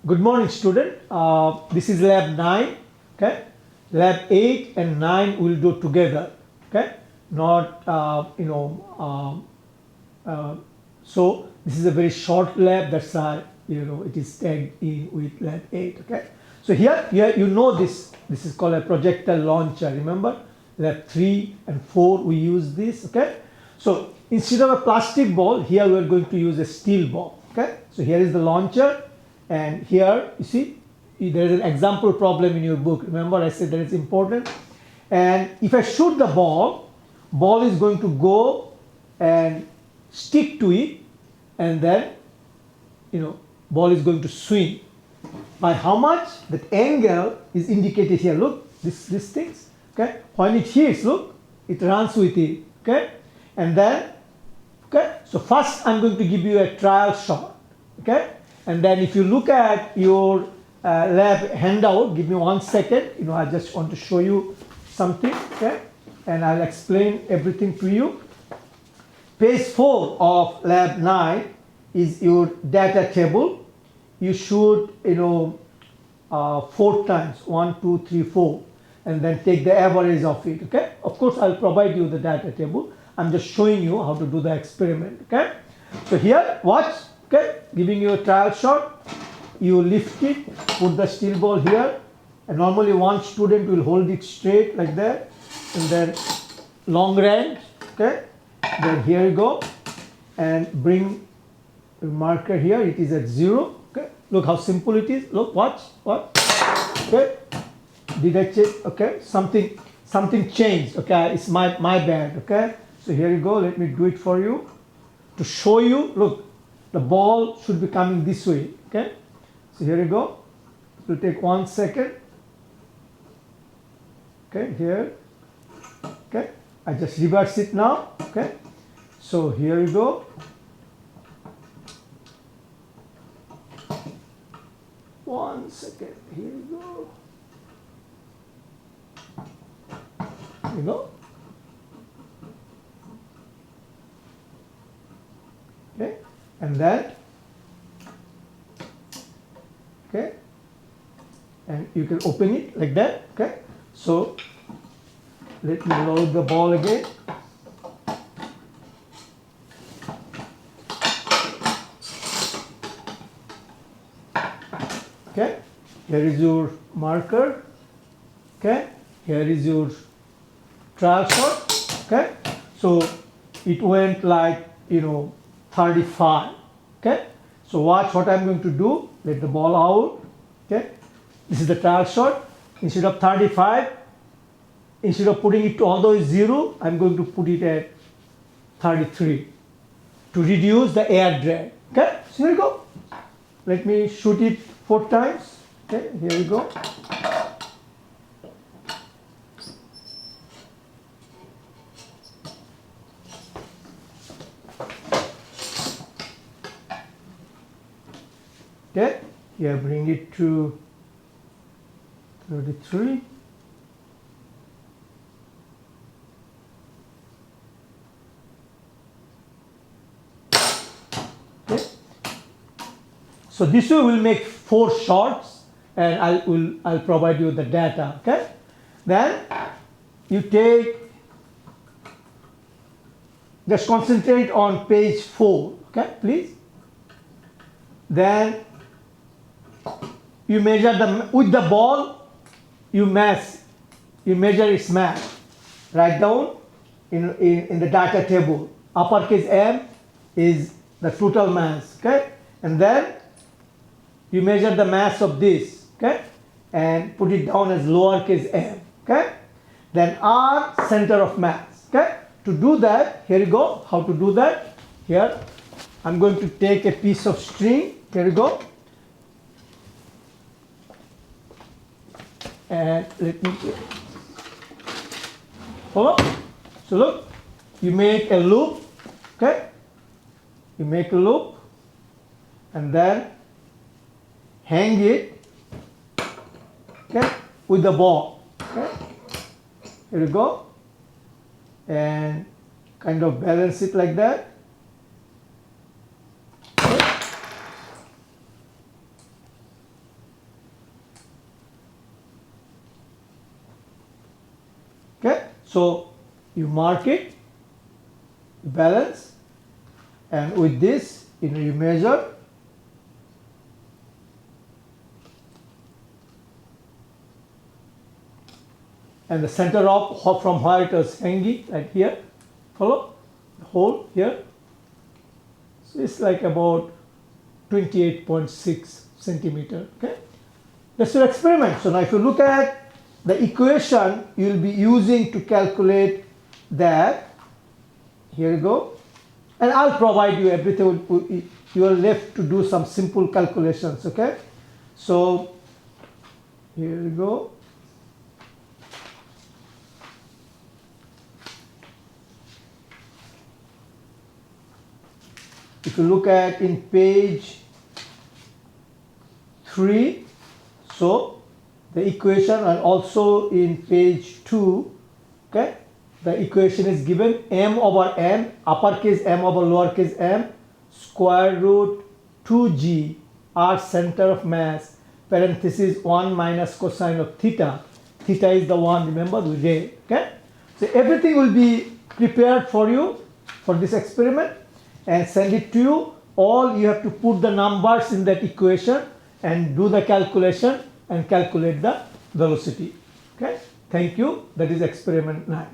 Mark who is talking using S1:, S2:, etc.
S1: Good morning, student. This is lab 9. Okay, lab 8 and 9 will do together. Okay, not so this is a very short lab. That's why it is tagged in with lab 8. Okay, so here you know this. This is called a projectile launcher. Remember, lab 3 and 4 we use this. Okay, so instead of a plastic ball, here we are going to use a steel ball. Okay, so here is the launcher. And here you see there is an example problem in your book. Remember I said that it's important. And if I shoot the ball is going to go and stick to it, and then ball is going to swing. By how much? That angle is indicated here. Look, these things. Okay, when it hits, look, it runs with it. Okay, and then so first I'm going to give you a trial shot. Okay. And then if you look at your lab handout, give me 1 second. I just want to show you something, okay? And I'll explain everything to you. Page 4 of lab 9 is your data table. You should, 4 times, 1, 2, 3, 4, and then take the average of it, okay? Of course, I'll provide you the data table. I'm just showing you how to do the experiment, okay? So here, watch. Okay, giving you a trial shot, you lift it, put the steel ball here, and normally one student will hold it straight like that, and then long range, okay, then here you go, and bring a marker here, it is at 0, okay, look how simple it is, look, watch, okay, did I check, okay, something changed, okay, it's my bad, okay, so here you go, let me do it for you, to show you, look, the ball should be coming this way, okay? So here you go. It will take 1 second. Okay, here. Okay, I just reverse it now. Okay, so here you go. One second. Here you go. Here you go. Okay. And then, okay, and you can open it like that, okay. So let me load the ball again. Okay, here is your marker, okay, here is your trial shot, okay. So it went like 35. Okay, so watch what I'm going to do. Let the ball out. Okay, this is the trial shot. Instead of 35, instead of putting it to all the way 0, I'm going to put it at 33 to reduce the air drag. Okay, so here you go. Let me shoot it 4 times. Okay, here we go. Okay, here bring it to 33. Okay, so this way we'll make 4 shots, and I'll provide you the data. Okay, then you take, just concentrate on page 4. Okay, please. Then you measure with the ball, you measure its mass. Write down in the data table. Uppercase M is the total mass, okay? And then you measure the mass of this, okay? And put it down as lowercase m, okay? Then R, center of mass, okay? To do that, here you go. How to do that? Here, I'm going to take a piece of string. Here you go. And let me follow. So look, you make a loop, okay? You make a loop and then hang it, okay, with the ball. Okay? Here you go. And kind of balance it like that. Okay. So you mark it, balance, and with this you measure. And the center of from where it was hanging, right here, follow the hole here. So it's like about 28.6 centimeter. Okay, that's your experiment. So now if you look at the equation you will be using to calculate that, here you go, and I'll provide you everything. You are left to do some simple calculations. Okay, so here you go. If you look at in page 3, so the equation, and also in page 2, okay, the equation is given m over n, uppercase m over lowercase m, square root 2g r center of mass, parenthesis 1 minus cosine of theta. Theta is the one, remember, the ray. Okay, so everything will be prepared for you for this experiment and send it to you. All you have to put the numbers in that equation and do the calculation and calculate the velocity. Okay, thank you. That is experiment 9.